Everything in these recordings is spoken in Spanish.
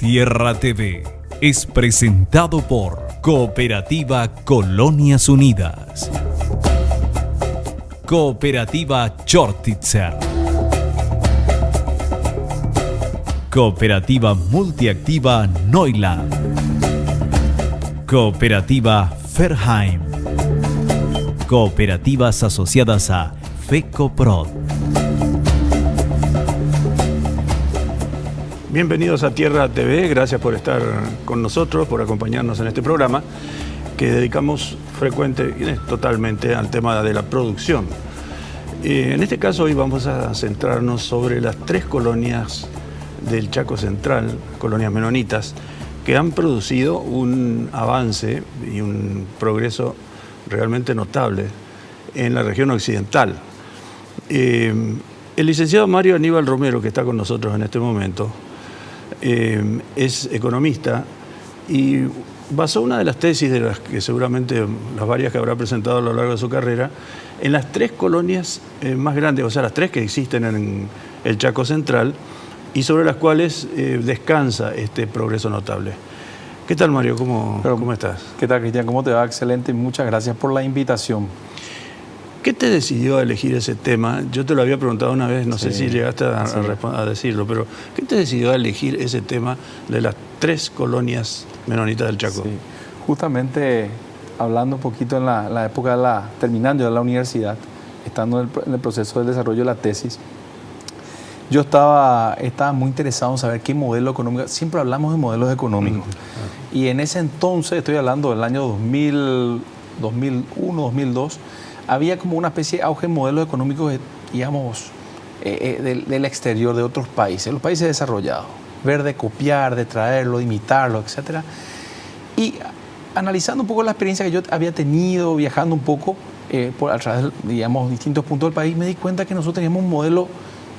Tierra TV es presentado por Cooperativa Colonias Unidas, Cooperativa Chortitzer, Cooperativa Multiactiva Neuland, Cooperativa Ferheim, Cooperativas asociadas a FECOPROD. Bienvenidos a Tierra TV, gracias por estar con nosotros, por acompañarnos en este programa que dedicamos totalmente al tema de la producción. En este caso hoy vamos a centrarnos sobre las 3 colonias del Chaco Central, colonias menonitas, que han producido un avance y un progreso realmente notable en la región occidental. El licenciado Mario Aníbal Romero, que está con nosotros en este momento, es economista y basó una de las tesis, de las que seguramente las varias que habrá presentado a lo largo de su carrera, en las 3 colonias más grandes, o sea, las 3 que existen en el Chaco Central y sobre las cuales descansa este progreso notable. ¿Qué tal, Mario? ¿Cómo estás? ¿Qué tal, Cristian? ¿Cómo te va? Excelente. Muchas gracias por la invitación. ¿Qué te decidió a elegir ese tema? Yo te lo había preguntado una vez, no sé si llegaste a decirlo, pero ¿qué te decidió a elegir ese tema de las 3 colonias menonitas del Chaco? Sí. Justamente hablando un poquito en la época terminando ya la universidad, estando en el proceso del desarrollo de la tesis, yo estaba muy interesado en saber qué modelo económico, siempre hablamos de modelos económicos, y en ese entonces, estoy hablando del año 2000, 2001, 2002, había como una especie de auge en modelos económicos, digamos, del exterior, de otros países, los países desarrollados, ver de copiar, de traerlo, de imitarlo, etc. Y analizando un poco la experiencia que yo había tenido, viajando un poco a través de, digamos, distintos puntos del país, me di cuenta que nosotros teníamos un modelo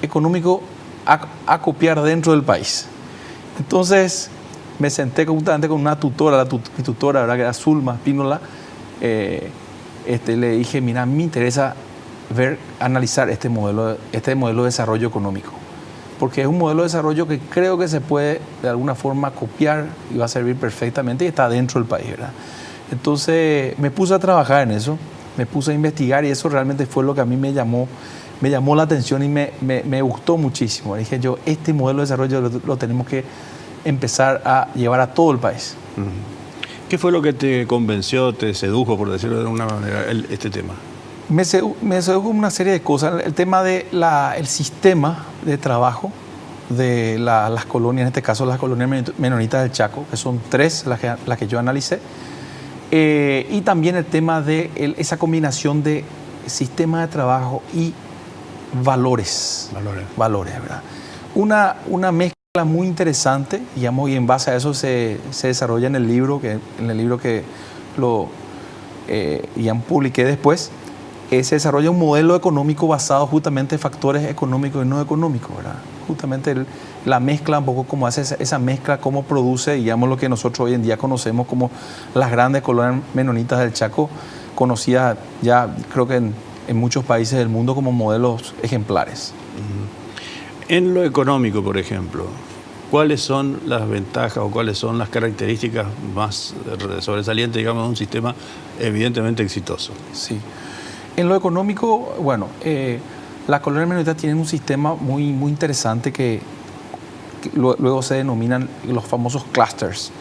económico a copiar dentro del país. Entonces me senté justamente con una tutora, mi tutora, ¿verdad?, que era Zulma Pínola. Le dije, mira, me interesa analizar este modelo de desarrollo económico, porque es un modelo de desarrollo que creo que se puede de alguna forma copiar y va a servir perfectamente y está dentro del país, ¿verdad? Entonces me puse a trabajar en eso, me puse a investigar y eso realmente fue lo que a mí me llamó la atención y me gustó muchísimo. Dije yo, este modelo de desarrollo lo tenemos que empezar a llevar a todo el país. ¿Qué fue lo que te convenció, te sedujo, por decirlo de alguna manera, este tema? Me sedujo una serie de cosas. El tema del sistema de trabajo de las colonias, en este caso las colonias menonitas del Chaco, que son 3 las que yo analicé, y también el tema de esa combinación de sistema de trabajo y valores, ¿verdad? Una mezcla muy interesante, digamos, y en base a eso se desarrolla en el libro que lo publiqué después. Se desarrolla un modelo económico basado justamente en factores económicos y no económicos, ¿verdad? Justamente la mezcla, un poco como hace esa mezcla, cómo produce, digamos, lo que nosotros hoy en día conocemos como las grandes colonias menonitas del Chaco, conocidas ya creo que en muchos países del mundo como modelos ejemplares. En lo económico, por ejemplo, ¿cuáles son las ventajas o cuáles son las características más sobresalientes, digamos, de un sistema evidentemente exitoso? Sí. En lo económico, bueno, las colonias menonitas tienen un sistema muy interesante que luego se denominan los famosos clusters.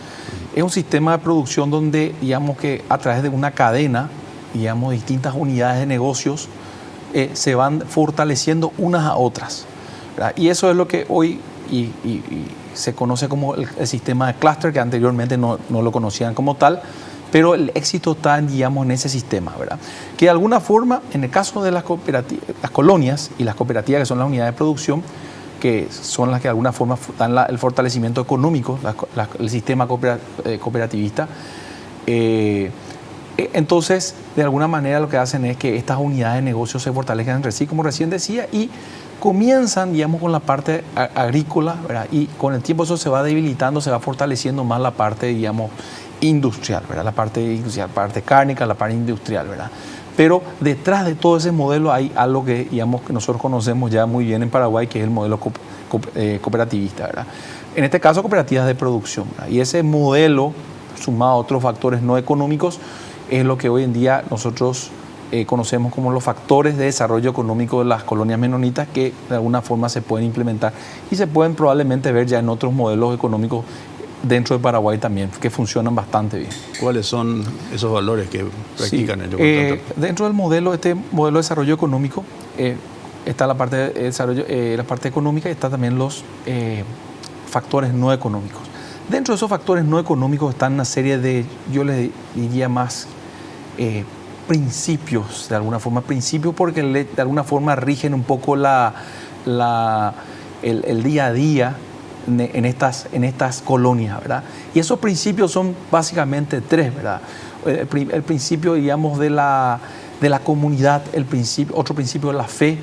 Es un sistema de producción donde, digamos, que a través de una cadena, digamos, distintas unidades de negocios se van fortaleciendo unas a otras, ¿verdad? Y eso es lo que hoy se conoce como el sistema de clúster, que anteriormente no lo conocían como tal, pero el éxito está, digamos, en ese sistema, ¿verdad? Que de alguna forma, en el caso de las colonias y las cooperativas, que son las unidades de producción, que son las que de alguna forma dan el fortalecimiento económico, el sistema cooperativista, entonces, de alguna manera lo que hacen es que estas unidades de negocio se fortalezcan entre sí, como recién decía, y comienzan, digamos, con la parte agrícola, ¿verdad? Y con el tiempo eso se va debilitando, se va fortaleciendo más la parte, digamos, industrial, ¿verdad? La parte industrial, la parte cárnica, la parte industrial, ¿verdad? Pero detrás de todo ese modelo hay algo que, digamos, que nosotros conocemos ya muy bien en Paraguay, que es el modelo cooperativista, ¿verdad? en este caso cooperativas de producción, ¿verdad? Y ese modelo, sumado a otros factores no económicos, es lo que hoy en día nosotros conocemos como los factores de desarrollo económico de las colonias menonitas, que de alguna forma se pueden implementar y se pueden probablemente ver ya en otros modelos económicos dentro de Paraguay también, que funcionan bastante bien. ¿Cuáles son esos valores que practican en Yocontantas? Dentro del modelo, este modelo de desarrollo económico, está la parte de desarrollo, la parte económica, y está también los factores no económicos. Dentro de esos factores no económicos están una serie de, yo les diría más, principios, de alguna forma, principios porque de alguna forma rigen un poco el día a día en estas colonias, ¿verdad? Y esos principios son básicamente tres, ¿verdad? El principio, digamos, de la comunidad, otro principio de la fe,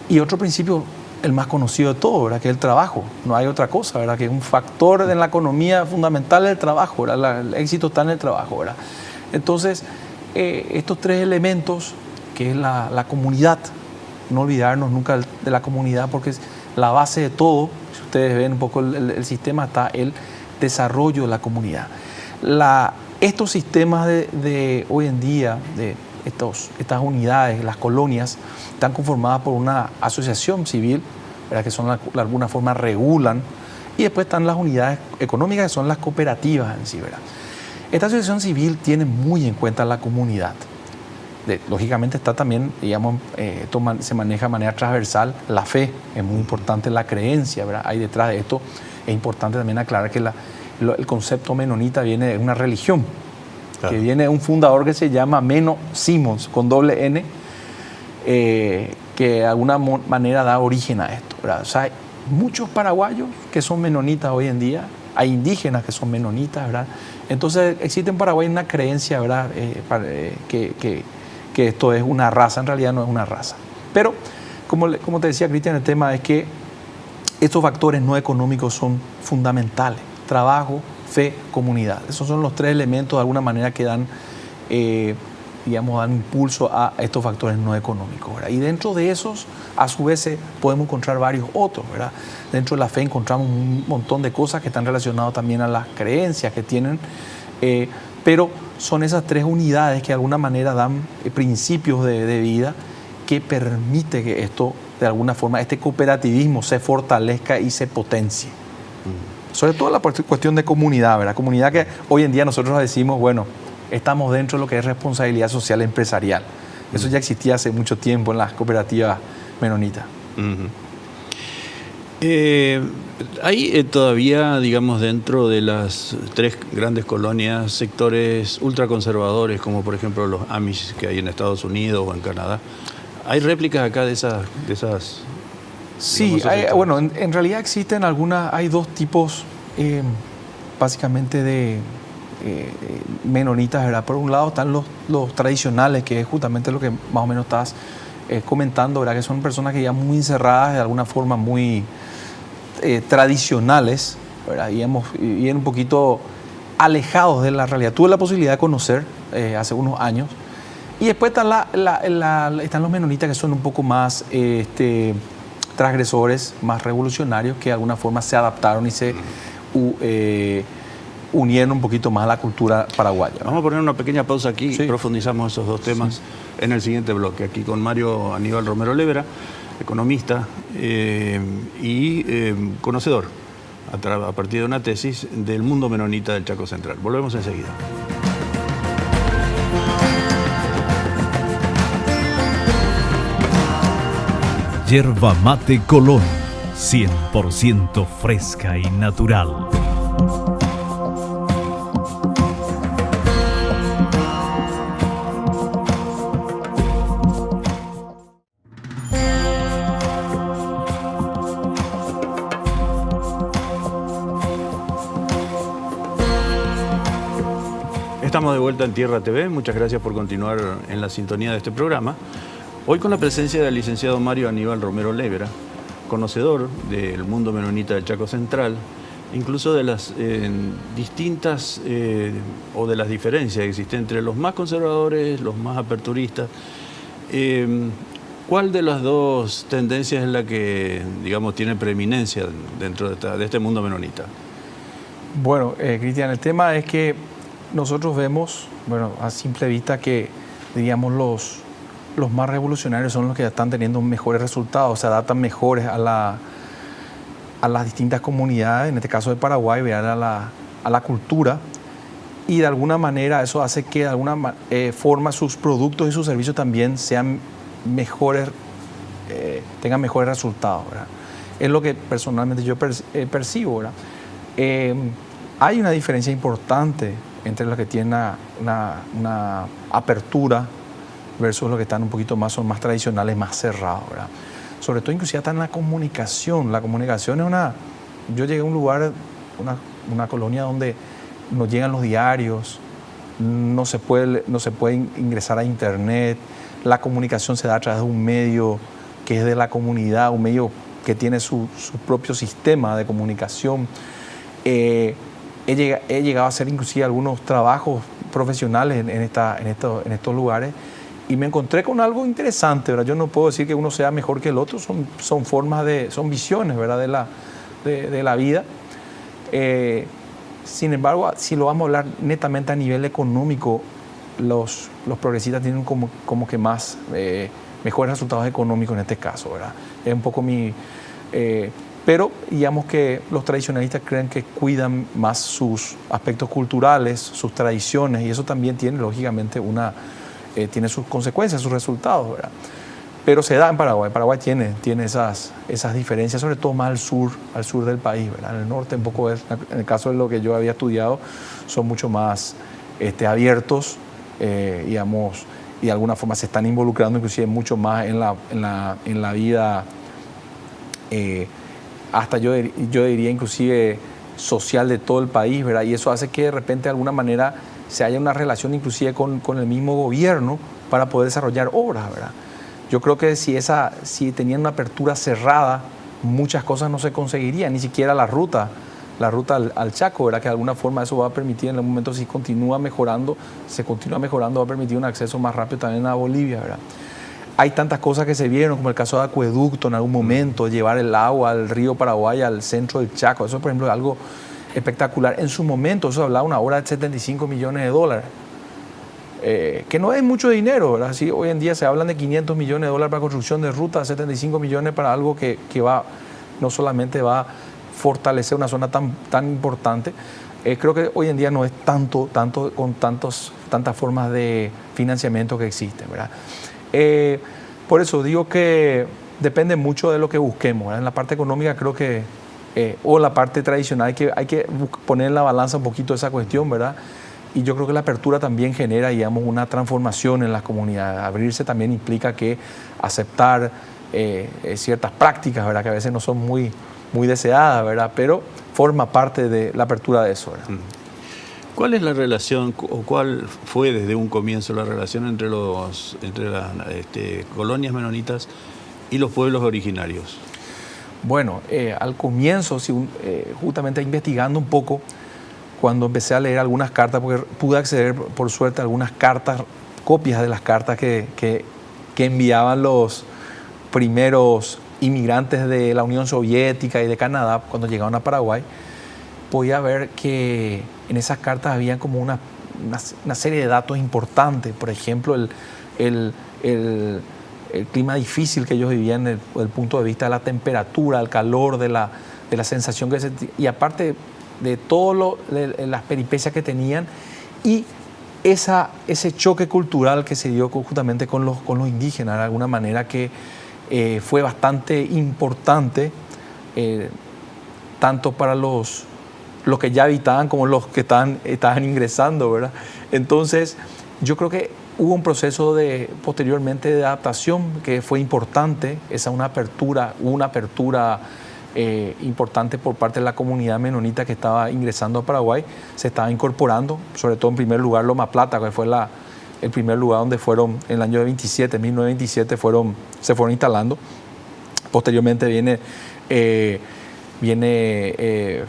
y otro principio, el más conocido de todo, ¿verdad? Que es el trabajo. No hay otra cosa, ¿verdad? Que es un factor en la economía fundamental del trabajo, ¿verdad? El éxito está en el trabajo, ¿verdad? Entonces, estos tres elementos, que es la comunidad, no olvidarnos nunca de la comunidad, porque es la base de todo. Si ustedes ven un poco el sistema, está el desarrollo de la comunidad. Estos sistemas de hoy en día, de estas unidades, las colonias, están conformadas por una asociación civil, ¿verdad? Que son de alguna forma regulan, y después están las unidades económicas, que son las cooperativas en sí, ¿verdad? Esta asociación civil tiene muy en cuenta la comunidad. Lógicamente está también, digamos, se maneja de manera transversal la fe, es muy importante la creencia, ¿verdad? Hay detrás de esto, es importante también aclarar que el concepto menonita viene de una religión, claro, que viene de un fundador que se llama Menno Simons, con doble N, que de alguna manera da origen a esto, ¿verdad? O sea, hay muchos paraguayos que son menonitas hoy en día, hay indígenas que son menonitas, ¿verdad? Entonces existe en Paraguay una creencia, ¿verdad? Que esto es una raza, en realidad no es una raza. Pero, como te decía, Cristian, el tema es que estos factores no económicos son fundamentales. Trabajo, fe, comunidad. Esos son los tres elementos de alguna manera que dan impulso a estos factores no económicos, ¿verdad? Y dentro de esos, a su vez, podemos encontrar varios otros, ¿verdad? Dentro de la fe encontramos un montón de cosas que están relacionadas también a las creencias que tienen, pero son esas tres unidades que de alguna manera dan principios de vida que permite que esto, de alguna forma, este cooperativismo se fortalezca y se potencie. Sobre todo la cuestión de comunidad, ¿verdad? Comunidad que hoy en día nosotros decimos, bueno, estamos dentro de lo que es responsabilidad social empresarial. Eso ya existía hace mucho tiempo en las cooperativas menonitas. Hay todavía, digamos, dentro de las tres grandes colonias, sectores ultraconservadores, como por ejemplo los Amish que hay en Estados Unidos o en Canadá. ¿Hay réplicas acá de esas Sí, en realidad existen hay dos tipos básicamente de menonitas, ¿verdad? Por un lado están los tradicionales, que es justamente lo que más o menos estás comentando, ¿verdad? Que son personas que ya muy encerradas, de alguna forma muy tradicionales, ¿verdad? Y un poquito alejados de la realidad. Tuve la posibilidad de conocer hace unos años. Y después están los menonitas, que son un poco más transgresores, más revolucionarios, que de alguna forma se adaptaron y se unieron un poquito más a la cultura paraguaya. Vamos a poner una pequeña pausa aquí, sí, profundizamos esos dos temas en el siguiente bloque, aquí con Mario Aníbal Romero Lévera, economista y conocedor, a partir de una tesis, del mundo menonita del Chaco Central. Volvemos enseguida. Yerba Mate Colón, 100% fresca y natural. Estamos de vuelta en Tierra TV, muchas gracias por continuar en la sintonía de este programa. Hoy con la presencia del licenciado Mario Aníbal Romero Lévera, conocedor del mundo menonita del Chaco Central, incluso de las distintas o de las diferencias que existen entre los más conservadores, los más aperturistas. ¿Cuál de las dos tendencias es la que, digamos, tiene preeminencia dentro de este mundo menonita? Bueno, Cristian, el tema es que nosotros vemos, bueno, a simple vista que, diríamos, los más revolucionarios son los que están teniendo mejores resultados, se adaptan mejores a las distintas comunidades, en este caso de Paraguay, a la cultura, y de alguna manera eso hace que de alguna forma sus productos y sus servicios también sean mejores, tengan mejores resultados, ¿verdad? Es lo que personalmente yo percibo, ¿verdad? Hay una diferencia importante entre los que tienen una apertura versus los que están un poquito más, son más tradicionales, más cerrados, ¿verdad? Sobre todo inclusive hasta en la comunicación. La comunicación es yo llegué a un lugar, una colonia donde nos llegan los diarios, no se puede ingresar a internet, la comunicación se da a través de un medio que es de la comunidad, un medio que tiene su propio sistema de comunicación. He llegado a hacer inclusive algunos trabajos profesionales en estos lugares y me encontré con algo interesante, ¿verdad? Yo no puedo decir que uno sea mejor que el otro, son visiones, ¿verdad? de la vida. Sin embargo, si lo vamos a hablar netamente a nivel económico, los progresistas tienen como que más mejores resultados económicos en este caso, ¿verdad? Es un poco pero digamos que los tradicionalistas creen que cuidan más sus aspectos culturales, sus tradiciones, y eso también tiene, lógicamente, tiene sus consecuencias, sus resultados, ¿verdad? Pero se da en Paraguay. Paraguay tiene esas diferencias, sobre todo más al sur del país, ¿verdad? En el norte un poco en el caso de lo que yo había estudiado, son mucho más abiertos, digamos, y de alguna forma se están involucrando inclusive mucho más en la vida, hasta yo diría inclusive social de todo el país, ¿verdad? Y eso hace que de repente de alguna manera se haya una relación inclusive con el mismo gobierno para poder desarrollar obras, ¿verdad? Yo creo que si tenían una apertura cerrada, muchas cosas no se conseguirían, ni siquiera la ruta al Chaco, ¿verdad? Que de alguna forma eso va a permitir, en algún momento si se continúa mejorando, va a permitir un acceso más rápido también a Bolivia, ¿verdad? Hay tantas cosas que se vieron, como el caso de acueducto en algún momento, llevar el agua al río Paraguay, al centro del Chaco. Eso, por ejemplo, es algo espectacular. En su momento, eso hablaba una obra de $75 millones, que no es mucho dinero, ¿verdad? Sí, hoy en día se hablan de $500 millones para construcción de ruta, 75 millones para algo que no solamente va a fortalecer una zona tan importante. Creo que hoy en día no es tanto con tantas formas de financiamiento que existen, ¿verdad? Por eso digo que depende mucho de lo que busquemos, ¿verdad? En la parte económica creo que, o la parte tradicional, hay que poner en la balanza un poquito esa cuestión, ¿verdad? Y yo creo que la apertura también genera, digamos, una transformación en las comunidades. Abrirse también implica que aceptar ciertas prácticas, ¿verdad? Que a veces no son muy deseadas, ¿verdad? Pero forma parte de la apertura de eso, ¿verdad? ¿Cuál es la relación, o cuál fue desde un comienzo la relación entre las colonias menonitas y los pueblos originarios? Bueno, al comienzo, justamente investigando un poco, cuando empecé a leer algunas cartas, porque pude acceder, por suerte, a algunas cartas, copias de las cartas que enviaban los primeros inmigrantes de la Unión Soviética y de Canadá cuando llegaron a Paraguay, podía ver que en esas cartas había como una serie de datos importantes. Por ejemplo, el clima difícil que ellos vivían desde el punto de vista de la temperatura, el calor, de la sensación que y aparte de todo las peripecias que tenían, y ese choque cultural que se dio justamente con los indígenas, de alguna manera que fue bastante importante, tanto para los que ya habitaban como los que estaban ingresando, ¿verdad? Entonces, yo creo que hubo un proceso posteriormente de adaptación que fue importante, hubo una apertura importante por parte de la comunidad menonita que estaba ingresando a Paraguay, se estaba incorporando, sobre todo en primer lugar Loma Plata, que fue el primer lugar donde fueron, en el año 1927 se fueron instalando. Posteriormente viene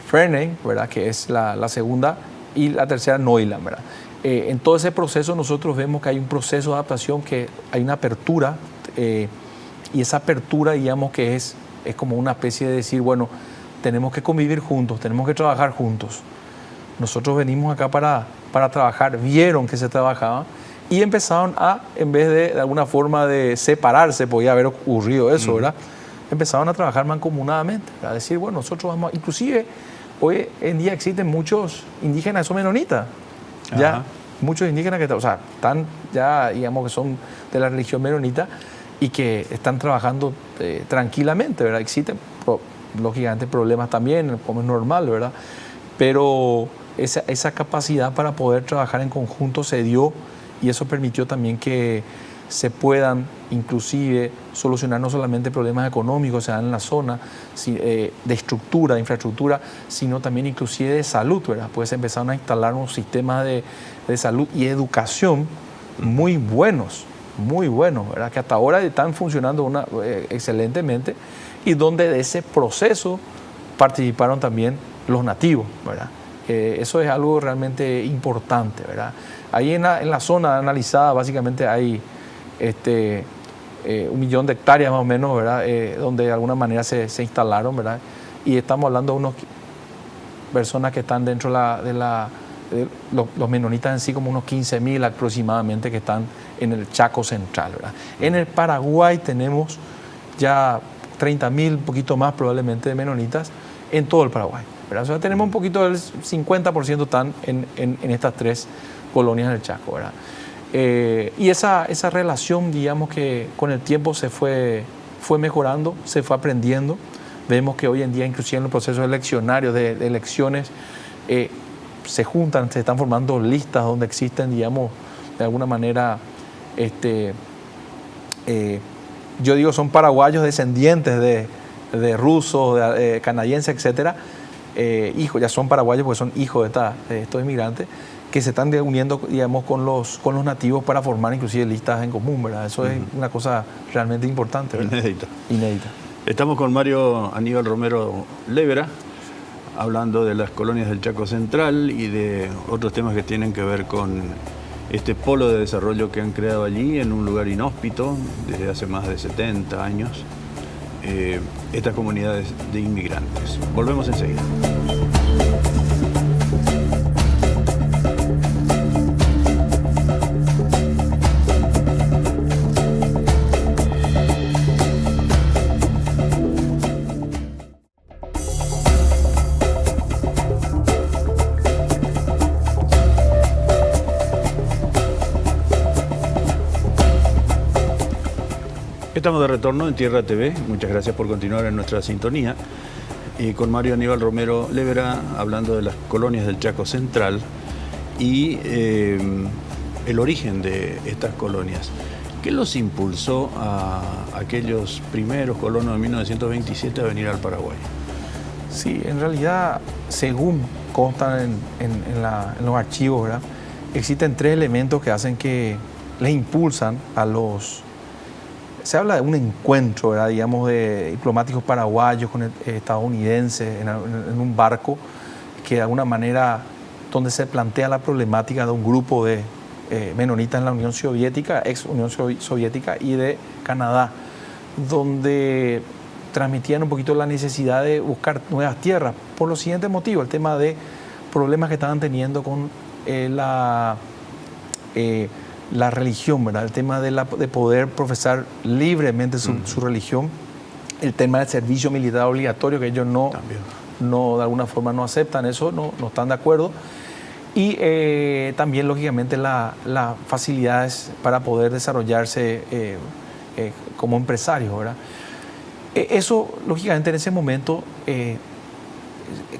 Ferney, ¿verdad? Que es la segunda, y la tercera Neuland, ¿verdad? En todo ese proceso nosotros vemos que hay un proceso de adaptación, que hay una apertura Y esa apertura, digamos que es como una especie de decir, bueno, tenemos que convivir juntos, tenemos que trabajar juntos. Nosotros venimos acá para trabajar, vieron que se trabajaba y empezaron a, en vez de alguna forma de separarse, podía haber ocurrido eso, ¿verdad? Empezaron a trabajar mancomunadamente, a decir, bueno, nosotros vamos, inclusive hoy en día existen muchos indígenas, son menonitas, ya, muchos indígenas que o sea, están ya, digamos que son de la religión menonita y que están trabajando tranquilamente, ¿verdad? Existen, lógicamente, problemas también, como es normal, ¿verdad? Pero esa capacidad para poder trabajar en conjunto se dio y eso permitió también que se puedan inclusive solucionar no solamente problemas económicos se dan en la zona, de estructura, de infraestructura, sino también inclusive de salud, ¿verdad? Pues empezaron a instalar unos sistemas de salud y educación muy buenos, ¿verdad? Que hasta ahora están funcionando excelentemente y donde de ese proceso participaron también los nativos, ¿verdad? Eso es algo realmente importante, ¿verdad? Ahí en la zona analizada básicamente hay 1 millón de hectáreas más o menos, ¿verdad? Donde de alguna manera se instalaron, ¿verdad? Y estamos hablando de unas personas que están dentro de los menonitas en sí, como unos 15.000 aproximadamente que están en el Chaco Central, ¿verdad? En el Paraguay tenemos ya 30.000, un poquito más probablemente de menonitas en todo el Paraguay, ¿verdad? O sea, tenemos un poquito del 50% están en estas 3 colonias del Chaco, ¿verdad? Y esa relación, digamos que con el tiempo se fue mejorando, se fue aprendiendo. Vemos que hoy en día, inclusive en los procesos eleccionarios de elecciones, se juntan, se están formando listas donde existen, digamos, de alguna manera, yo digo, son paraguayos descendientes de rusos, de canadienses, etcétera, hijos, ya son paraguayos porque son hijos de estos inmigrantes, que se están uniendo, digamos, con los nativos para formar inclusive listas en común, ¿verdad? Eso es una cosa realmente importante, ¿verdad? Inédita. Estamos con Mario Aníbal Romero Levera, hablando de las colonias del Chaco Central y de otros temas que tienen que ver con este polo de desarrollo que han creado allí en un lugar inhóspito desde hace más de 70 años, estas comunidades de inmigrantes. Volvemos enseguida. Estamos de retorno en Tierra TV. Muchas gracias por continuar en nuestra sintonía. Y con Mario Aníbal Romero Levera, hablando de las colonias del Chaco Central y el origen de estas colonias. ¿Qué los impulsó a aquellos primeros colonos de 1927 a venir al Paraguay? Sí, en realidad, según constan en los archivos, ¿verdad? Existen 3 elementos que hacen que les impulsan a los... Se habla de un encuentro, ¿verdad? Digamos, de diplomáticos paraguayos con estadounidenses en un barco que de alguna manera, donde se plantea la problemática de un grupo de menonitas en la Unión Soviética, ex Unión Soviética y de Canadá, donde transmitían un poquito la necesidad de buscar nuevas tierras por los siguientes motivos: el tema de problemas que estaban teniendo con la religión, ¿verdad? El tema de poder profesar libremente su religión, el tema del servicio militar obligatorio, que ellos no de alguna forma no aceptan eso, no están de acuerdo, y también lógicamente las facilidades para poder desarrollarse como empresarios, ¿verdad? Eso lógicamente en ese momento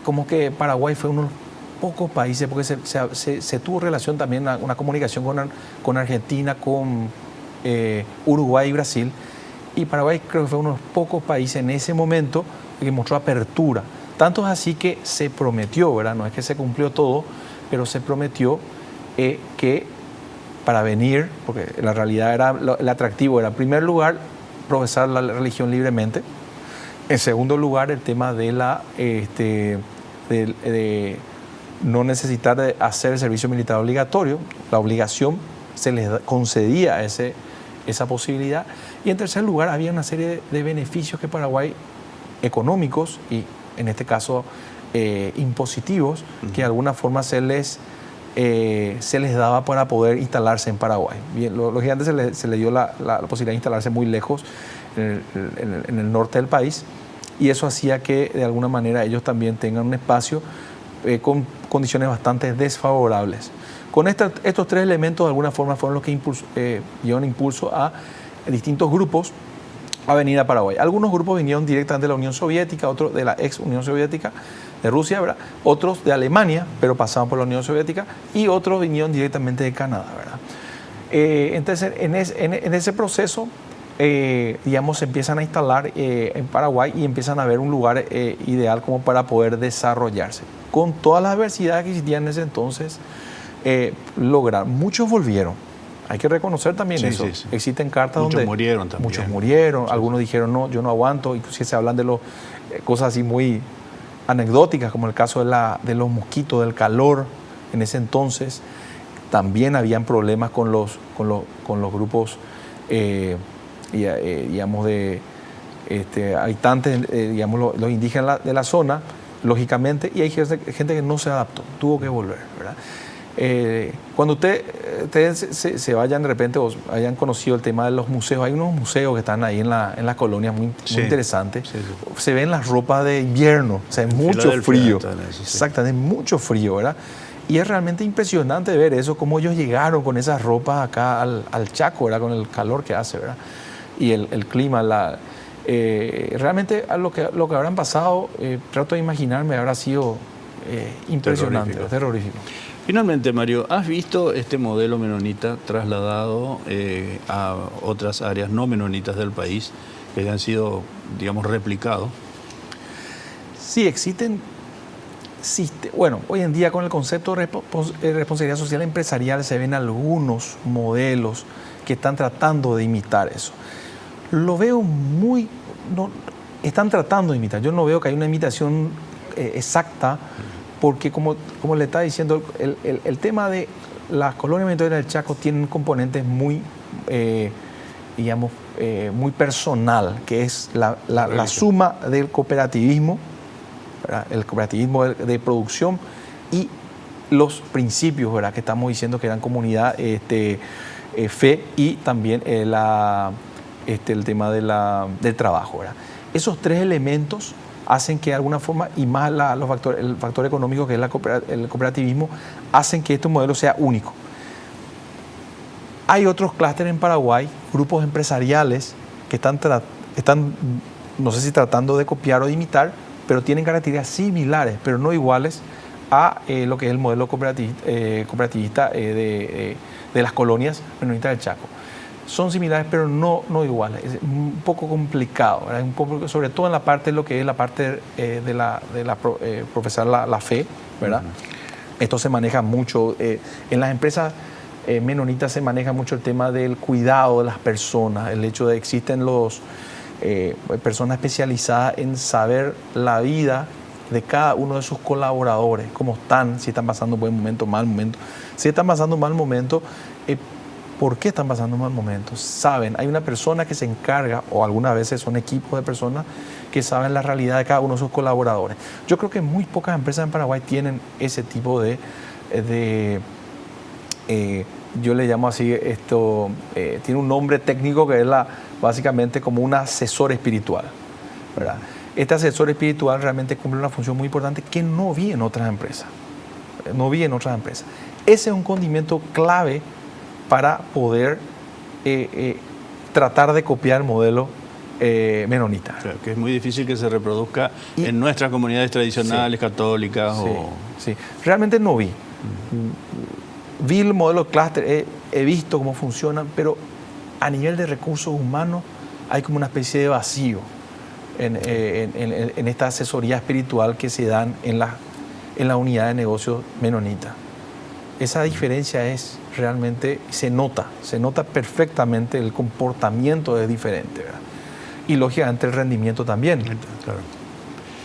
como que Paraguay fue uno de los pocos países, porque se tuvo relación también, una comunicación con Argentina, con Uruguay y Brasil, y Paraguay creo que fue uno de los pocos países en ese momento que mostró apertura. Tanto es así que se prometió, ¿verdad? No es que se cumplió todo, pero se prometió que para venir, porque la realidad era, el atractivo era, en primer lugar, profesar la religión libremente. En segundo lugar, el tema de no necesitar de hacer el servicio militar obligatorio. La obligación se les concedía a esa posibilidad. Y en tercer lugar, había una serie de beneficios que Paraguay, económicos y en este caso impositivos, que de alguna forma se les daba para poder instalarse en Paraguay. Bien, lógicamente se les dio la posibilidad de instalarse muy lejos en el norte del país, y eso hacía que de alguna manera ellos también tengan un espacio con condiciones bastante desfavorables. Con estos tres elementos de alguna forma fueron los que dieron impulso a distintos grupos a venir a Paraguay. Algunos grupos vinieron directamente de la Unión Soviética, otros de la ex Unión Soviética, de Rusia, ¿verdad? Otros de Alemania, pero pasaban por la Unión Soviética, y otros vinieron directamente de Canadá, ¿verdad? Entonces, en ese proceso, digamos, se empiezan a instalar en Paraguay y empiezan a ver un lugar ideal como para poder desarrollarse. Con todas las adversidades que existían en ese entonces, lograr. Muchos volvieron. Hay que reconocer también eso. Sí. Existen cartas muchos donde... murieron también. Muchos murieron. Sí. Algunos dijeron, no, yo no aguanto. Inclusive se hablan de cosas así muy anecdóticas, como el caso de los mosquitos, del calor. En ese entonces también habían problemas con los grupos, digamos, de habitantes, digamos, los indígenas de la zona, lógicamente, y hay gente que no se adaptó, tuvo que volver, ¿verdad? Cuando ustedes se vayan de repente o hayan conocido el tema de los museos, hay unos museos que están ahí en la colonia muy interesantes. Sí. Se ven las ropas de invierno, o sea, es mucho frío. Exactamente, mucho frío, ¿verdad? Y es realmente impresionante ver eso, cómo ellos llegaron con esas ropas acá al Chaco, ¿verdad? Con el calor que hace, ¿verdad? Y el clima, realmente lo que habrán pasado, trato de imaginarme, habrá sido impresionante, terrorífico. Finalmente, Mario, ¿has visto este modelo menonita trasladado a otras áreas no menonitas del país que han sido, digamos, replicados? Sí, existen. Bueno, hoy en día con el concepto de responsabilidad social empresarial se ven algunos modelos que están tratando de imitar eso. Lo veo están tratando de imitar. Yo no veo que hay una imitación exacta, porque como le estaba diciendo, el tema de las colonias mineras del Chaco tienen componentes muy, digamos, muy personal, que es la suma del cooperativismo, ¿verdad? El cooperativismo de producción y los principios, ¿verdad? Que estamos diciendo que eran comunidad, fe y también el tema del trabajo, ¿verdad? Esos tres elementos hacen que de alguna forma, y más el factor económico que es el cooperativismo, hacen que este modelo sea único. Hay otros clústeres en Paraguay, grupos empresariales que están, no sé si tratando de copiar o de imitar, pero tienen características similares, pero no iguales a lo que es el modelo cooperativista de las colonias menonitas del Chaco. Son similares, pero no iguales. Es un poco complicado, ¿verdad? Un poco, sobre todo en la parte, lo que es la parte profesar la fe, ¿verdad? Esto se maneja mucho. En las empresas menonitas se maneja mucho el tema del cuidado de las personas, el hecho de que existen personas especializadas en saber la vida de cada uno de sus colaboradores, cómo están, si están pasando un buen momento, mal momento. Si están pasando un mal momento, ¿por qué están pasando un mal momento? Saben, hay una persona que se encarga, o algunas veces son equipos de personas que saben la realidad de cada uno de sus colaboradores. Yo creo que muy pocas empresas en Paraguay tienen ese tipo yo le llamo así, tiene un nombre técnico que es básicamente como un asesor espiritual, ¿verdad? Este asesor espiritual realmente cumple una función muy importante que no vi en otras empresas. Ese es un condimento clave para poder tratar de copiar el modelo menonita. Claro, que es muy difícil que se reproduzca en nuestras comunidades tradicionales, católicas. Sí, realmente no vi. Vi el modelo clúster, he visto cómo funcionan, pero a nivel de recursos humanos hay como una especie de vacío en esta asesoría espiritual que se dan en la unidad de negocios menonita. Esa diferencia es realmente, se nota perfectamente, el comportamiento es diferente, ¿verdad? Y lógicamente el rendimiento también. Claro.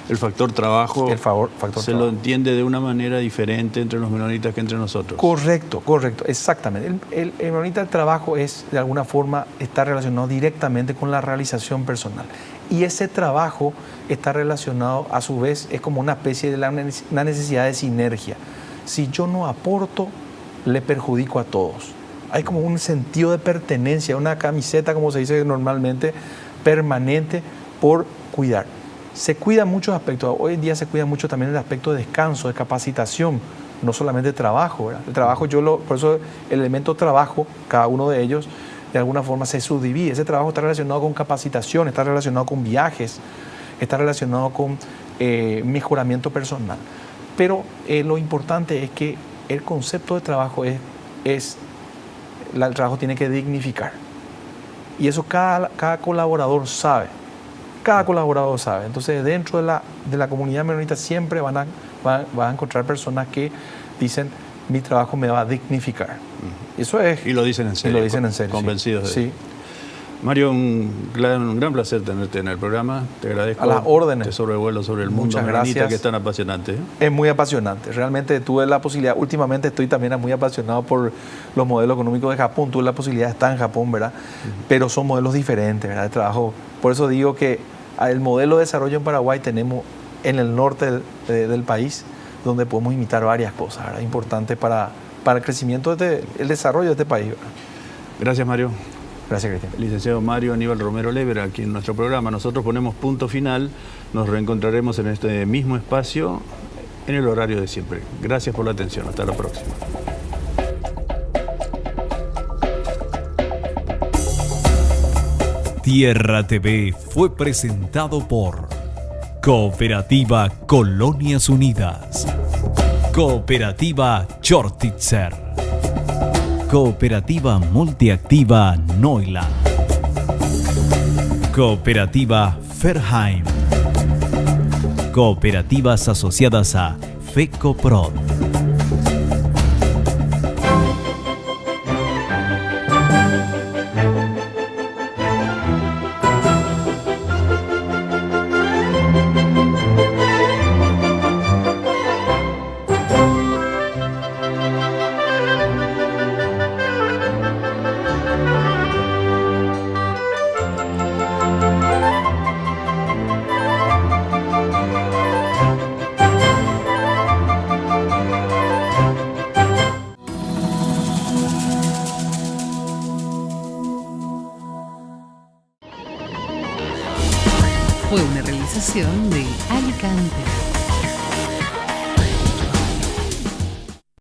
el factor trabajo factor se trabajo. lo entiende de una manera diferente entre los menonitas que entre nosotros. Correcto, exactamente. El menonita del trabajo es, de alguna forma, está relacionado directamente con la realización personal. Y ese trabajo está relacionado, a su vez, es como una especie de una necesidad de sinergia. Si yo no aporto, le perjudico a todos. Hay como un sentido de pertenencia, una camiseta, como se dice normalmente, permanente por cuidar. Se cuidan muchos aspectos. Hoy en día se cuida mucho también el aspecto de descanso, de capacitación, no solamente de trabajo, ¿verdad? El trabajo, por eso el elemento trabajo, cada uno de ellos, de alguna forma se subdivide. Ese trabajo está relacionado con capacitación, está relacionado con viajes, está relacionado con mejoramiento personal. Pero lo importante es que el concepto de trabajo el trabajo tiene que dignificar. Y eso cada colaborador sabe. Cada colaborador sabe. Entonces, dentro de la comunidad menonita siempre van a encontrar personas que dicen, mi trabajo me va a dignificar. Eso es. Y lo dicen en serio. Convencidos de sí. eso. Mario, un gran placer tenerte en el programa. Te agradezco. A las órdenes. Te sobrevuelo sobre el mundo menonita, que es tan apasionante. Es muy apasionante. Realmente tuve la posibilidad, últimamente estoy también muy apasionado por los modelos económicos de Japón. Tuve la posibilidad de estar en Japón, ¿verdad? Pero son modelos diferentes, ¿verdad? De trabajo. Por eso digo que el modelo de desarrollo en Paraguay tenemos en el norte del país, donde podemos imitar varias cosas, ¿verdad? Importantes para el crecimiento, el desarrollo de este país, ¿verdad? Gracias, Mario. Gracias, Cristian. El licenciado Mario Aníbal Romero Lever, aquí en nuestro programa. Nosotros ponemos punto final. Nos reencontraremos en este mismo espacio en el horario de siempre. Gracias por la atención. Hasta la próxima. Tierra TV fue presentado por Cooperativa Colonias Unidas, Cooperativa Chortitzer, Cooperativa Multiactiva Neuland, Cooperativa Ferheim, Cooperativas asociadas a FECOPROD. Fue una realización de Alicante.